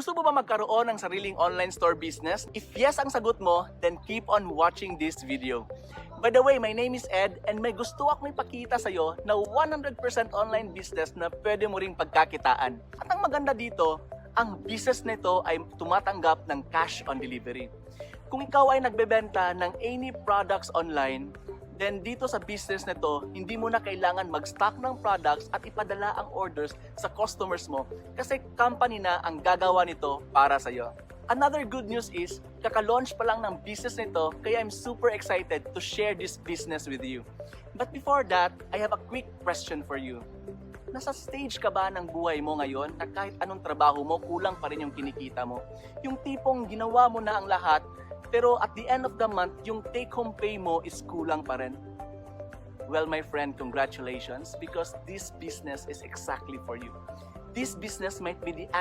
Gusto mo ba magkaroon ng sariling online store business? If yes ang sagot mo, then keep on watching this video. By the way, my name is Ed and may gusto akong ipakita sa'yo na 100% online business na pwede mo ring pagkakitaan. At ang maganda dito, ang business nito ay tumatanggap ng cash on delivery. Kung ikaw ay nagbebenta ng any products online, then dito sa business nito, hindi mo na kailangan mag-stock ng products at ipadala ang orders sa customers mo kasi company na ang gagawa nito para sa iyo. Another good news is, kaka-launch pa lang ng business nito kaya I'm super excited to share this business with you. But before that, I have a quick question for you. Nasa stage ka ba ng buhay mo ngayon na kahit anong trabaho mo, kulang pa rin yung kinikita mo? Yung tipong ginawa mo na ang lahat, pero at the end of the month, yung take-home pay mo is kulang pa rin. Well, my friend, congratulations because this business is exactly for you. This business might be the